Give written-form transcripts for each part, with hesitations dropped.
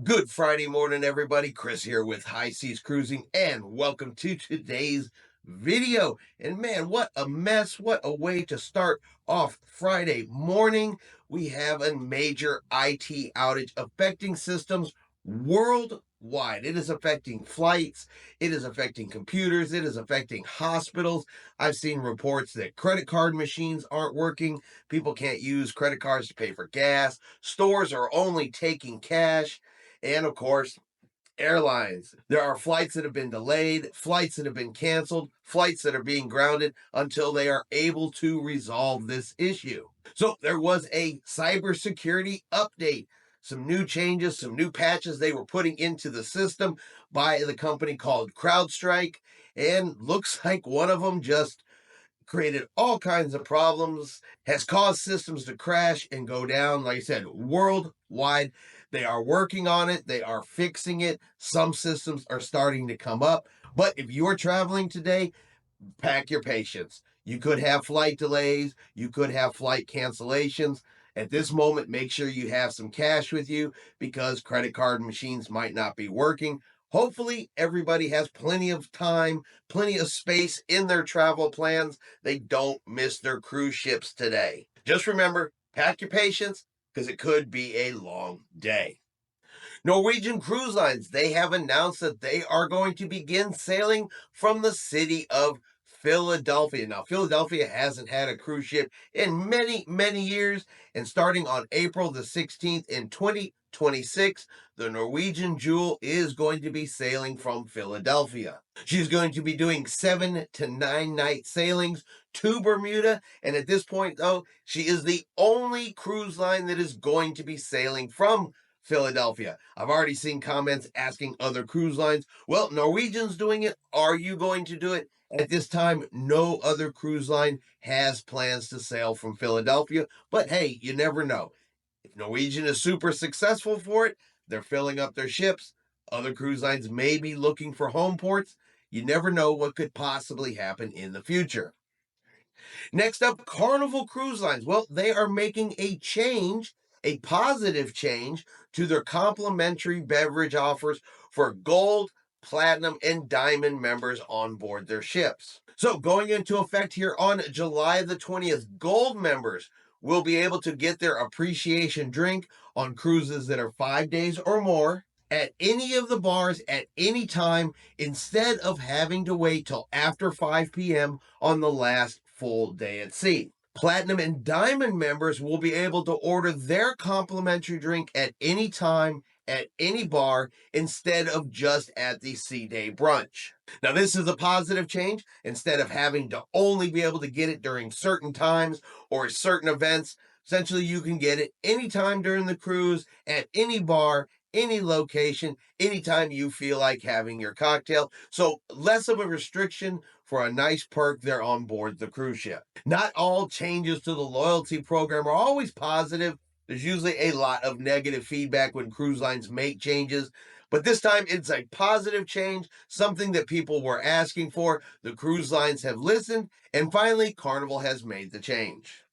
Good Friday morning, everybody. Chris here with High Seas Cruising, and welcome to today's video. And man, what a mess. What a way to start off Friday morning. We have a major IT outage affecting systems worldwide. It is affecting flights, it is affecting computers, it is affecting hospitals. I've seen reports that credit card machines aren't working. People can't use credit cards to pay for gas. Stores are only taking cash. And of course, airlines. There are flights that have been delayed, flights that have been canceled, flights that are being grounded until they are able to resolve this issue. So there was a cybersecurity update, some new changes, some new patches they were putting into the system by the company called CrowdStrike. And looks like one of them just created all kinds of problems, has caused systems to crash and go down. Like I said, worldwide. They are working on it, they are fixing it. Some systems are starting to come up. But if you're traveling today, pack your patience. You could have flight delays, you could have flight cancellations. At this moment, make sure you have some cash with you because credit card machines might not be working. Hopefully, everybody has plenty of time, plenty of space in their travel plans. They don't miss their cruise ships today. Just remember, pack your patience because it could be a long day. Norwegian Cruise Lines, they have announced that they are going to begin sailing from the city of Philadelphia. Now, Philadelphia hasn't had a cruise ship in many, many years, and starting on April the 16th in 2026, the Norwegian Jewel is going to be sailing from Philadelphia. She's going to be doing 7 to 9 night sailings to Bermuda, and at this point, though, she is the only cruise line that is going to be sailing from Philadelphia. I've already seen comments asking other cruise lines, well, Norwegian's doing it. Are you going to do it? At this time, no other cruise line has plans to sail from Philadelphia. But hey, you never know. If Norwegian is super successful for it, they're filling up their ships. Other cruise lines may be looking for home ports. You never know what could possibly happen in the future. Next up, Carnival Cruise Lines. Well, they are making a change, a positive change to their complimentary beverage offers for gold, platinum, and diamond members on board their ships. So, going into effect here on July the 20th, gold members will be able to get their appreciation drink on cruises that are 5 days or more at any of the bars at any time instead of having to wait till after 5 p.m. on the last full day at sea. Platinum and Diamond members will be able to order their complimentary drink at any time at any bar instead of just at the sea day brunch. Now, this is a positive change. Instead of having to only be able to get it during certain times or certain events, essentially you can get it anytime during the cruise at any bar, any location, anytime you feel like having your cocktail. So, less of a restriction for a nice perk there on board the cruise ship. Not all changes to the loyalty program are always positive. There's usually a lot of negative feedback when cruise lines make changes, but this time it's a positive change, something that people were asking for. The cruise lines have listened, and finally, Carnival has made the change.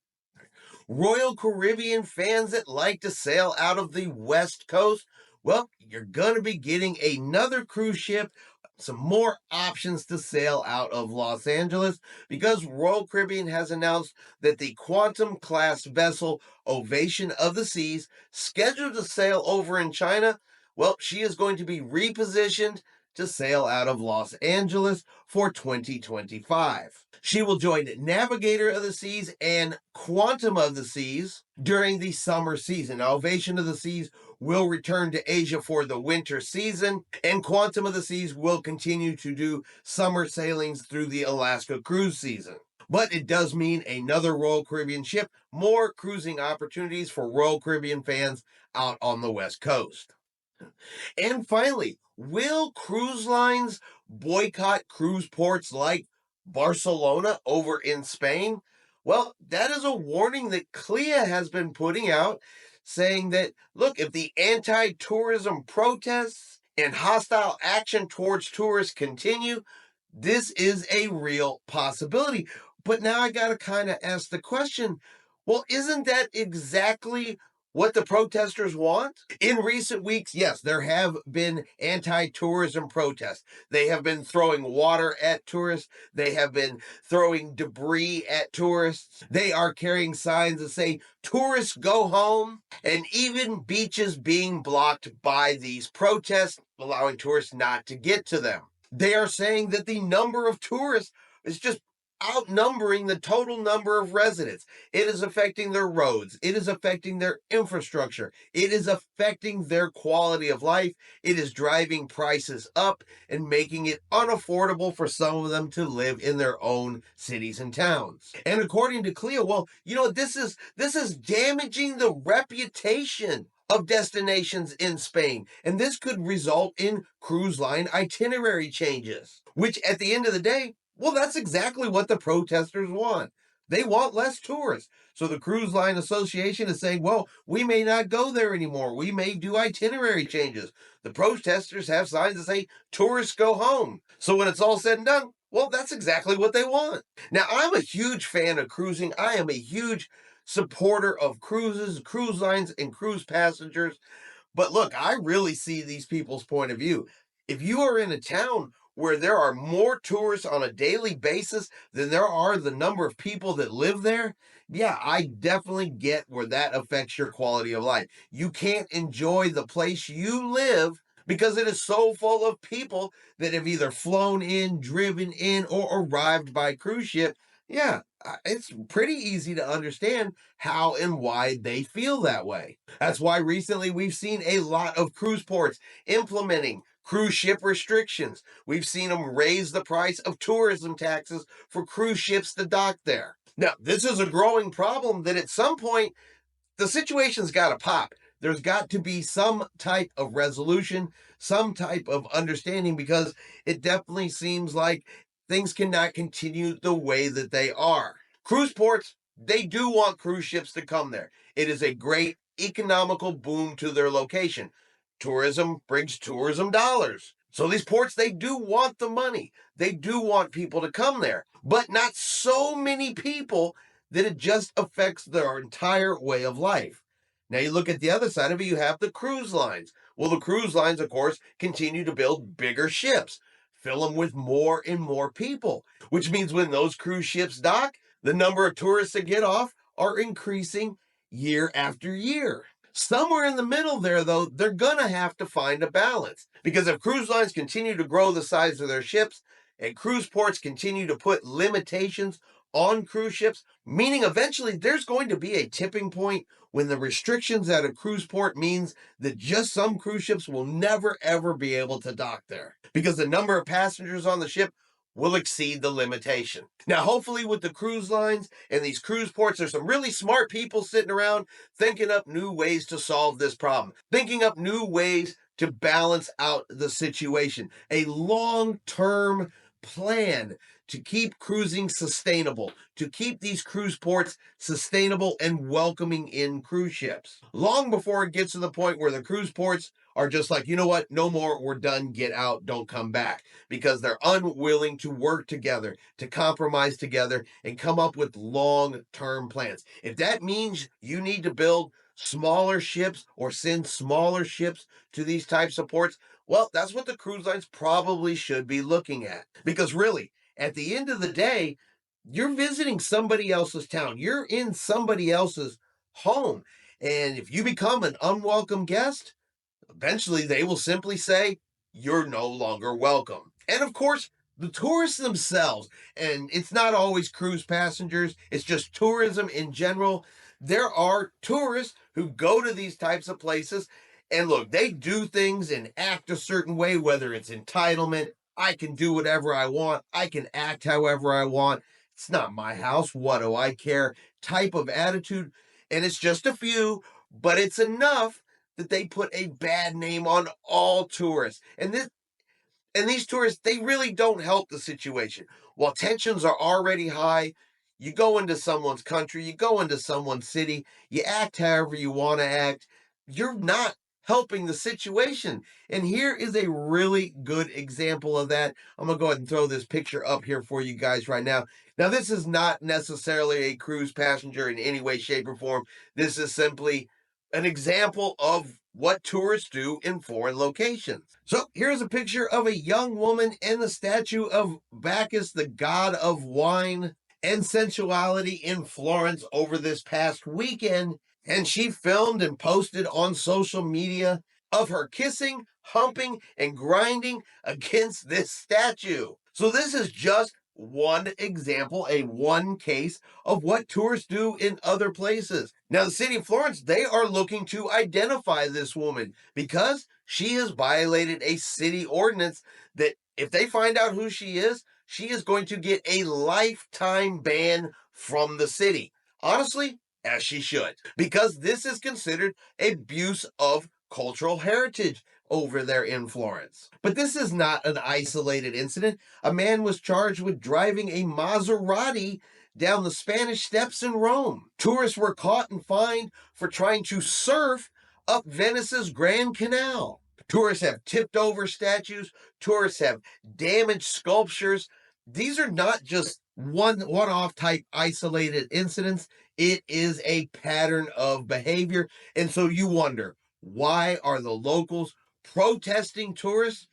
Royal Caribbean fans that like to sail out of the West Coast, well, you're going to be getting another cruise ship, some more options to sail out of Los Angeles because Royal Caribbean has announced that the Quantum class vessel Ovation of the Seas, scheduled to sail over in China, well, she is going to be repositioned to sail out of Los Angeles for 2025. She will join Navigator of the Seas and Quantum of the Seas during the summer season. Now, Ovation of the Seas will return to Asia for the winter season, and Quantum of the Seas will continue to do summer sailings through the Alaska cruise season. But it does mean another Royal Caribbean ship, more cruising opportunities for Royal Caribbean fans out on the West Coast. And finally, will cruise lines boycott cruise ports like Barcelona over in Spain? Well, that is a warning that CLIA has been putting out, saying that, look, if the anti tourism protests and hostile action towards tourists continue, this is a real possibility. But now I got to kind of ask the question, well, isn't that exactly what the protesters want? In recent weeks, yes, there have been anti-tourism protests. They have been throwing water at tourists. They have been throwing debris at tourists. They are carrying signs that say, tourists go home, and even beaches being blocked by these protests, allowing tourists not to get to them. They are saying that the number of tourists is just outnumbering the total number of residents. It is affecting their roads. It is affecting their infrastructure. It is affecting their quality of life. It is driving prices up and making it unaffordable for some of them to live in their own cities and towns. And according to CLIA, well, this is damaging the reputation of destinations in Spain. And this could result in cruise line itinerary changes, which at the end of the day, well, that's exactly what the protesters want. They want less tourists. So the Cruise Line Association is saying, well, we may not go there anymore. We may do itinerary changes. The protesters have signs that say, tourists go home. So when it's all said and done, well, that's exactly what they want. Now, I'm a huge fan of cruising. I am a huge supporter of cruises, cruise lines, and cruise passengers. But look, I really see these people's point of view. If you are in a town where there are more tourists on a daily basis than there are the number of people that live there, yeah, I definitely get where that affects your quality of life. You can't enjoy the place you live because it is so full of people that have either flown in, driven in, or arrived by cruise ship. Yeah, it's pretty easy to understand how and why they feel that way. That's why recently we've seen a lot of cruise ports implementing cruise ship restrictions. We've seen them raise the price of tourism taxes for cruise ships to dock there. Now, this is a growing problem that at some point the situation's got to pop. There's got to be some type of resolution, some type of understanding, because it definitely seems like things cannot continue the way that they are. Cruise ports, they do want cruise ships to come there. It is a great economical boom to their location. Tourism brings tourism dollars. So these ports, they do want the money. They do want people to come there, but not so many people that it just affects their entire way of life. Now you look at the other side of it, you have the cruise lines. Well, the cruise lines, of course, continue to build bigger ships, fill them with more and more people, which means when those cruise ships dock, the number of tourists that get off are increasing year after year. Somewhere in the middle there, though, they're going to have to find a balance. Because if cruise lines continue to grow the size of their ships and cruise ports continue to put limitations on cruise ships, meaning eventually there's going to be a tipping point when the restrictions at a cruise port means that just some cruise ships will never ever be able to dock there because the number of passengers on the ship will exceed the limitation. Now, hopefully with the cruise lines and these cruise ports, there's some really smart people sitting around thinking up new ways to solve this problem, thinking up new ways to balance out the situation, a long-term plan to keep cruising sustainable, to keep these cruise ports sustainable and welcoming in cruise ships. Long before it gets to the point where the cruise ports are just like, you know what, no more, we're done, get out, don't come back, because they're unwilling to work together, to compromise together, and come up with long-term plans. If that means you need to build smaller ships or send smaller ships to these types of ports, well, that's what the cruise lines probably should be looking at. Because really, at the end of the day, you're visiting somebody else's town. You're in somebody else's home. And if you become an unwelcome guest, eventually they will simply say, you're no longer welcome. And of course, the tourists themselves, and it's not always cruise passengers, it's just tourism in general. There are tourists who go to these types of places and look, they do things and act a certain way, whether it's entitlement, I can do whatever I want, I can act however I want, it's not my house, what do I care, type of attitude. And it's just a few, but it's enough that they put a bad name on all tourists. And these tourists, they really don't help the situation. While tensions are already high, you go into someone's country, you go into someone's city, you act however you want to act, you're not helping the situation. And here is a really good example of that. I'm going to go ahead and throw this picture up here for you guys right now. Now, this is not necessarily a cruise passenger in any way, shape, or form. This is simply an example of what tourists do in foreign locations. So here's a picture of a young woman in the statue of Bacchus, the god of wine and sensuality, in Florence over this past weekend. And she filmed and posted on social media of her kissing, humping, and grinding against this statue. So this is just one example, one case of what tourists do in other places. Now, the city of Florence, they are looking to identify this woman because she has violated a city ordinance that if they find out who she is going to get a lifetime ban from the city. Honestly, as she should, because this is considered abuse of cultural heritage over there in Florence. But this is not an isolated incident. A man was charged with driving a Maserati down the Spanish Steps in Rome. Tourists were caught and fined for trying to surf up Venice's Grand Canal. Tourists have tipped over statues. Tourists have damaged sculptures. These are not just one-off type isolated incidents. It is a pattern of behavior. And so you wonder, why are the locals protesting tourists?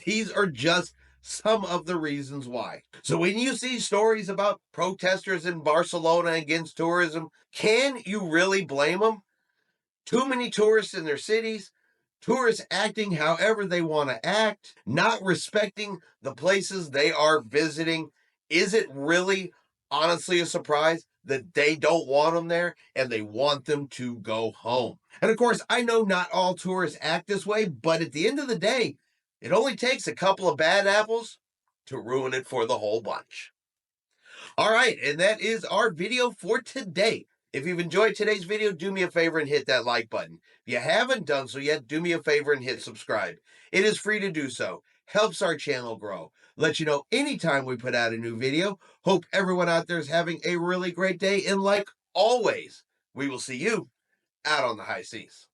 These are just some of the reasons why. So when you see stories about protesters in Barcelona against tourism, can you really blame them? Too many tourists in their cities, tourists acting however they want to act, not respecting the places they are visiting. Is it really honestly a surprise that they don't want them there and they want them to go home? And of course, I know not all tourists act this way, but at the end of the day, it only takes a couple of bad apples to ruin it for the whole bunch. All right, and that is our video for today. If you've enjoyed today's video, do me a favor and hit that like button. If you haven't done so yet, do me a favor and hit subscribe. It is free to do so. Helps our channel grow. Let you know anytime we put out a new video. Hope everyone out there is having a really great day. And like always, we will see you out on the high seas.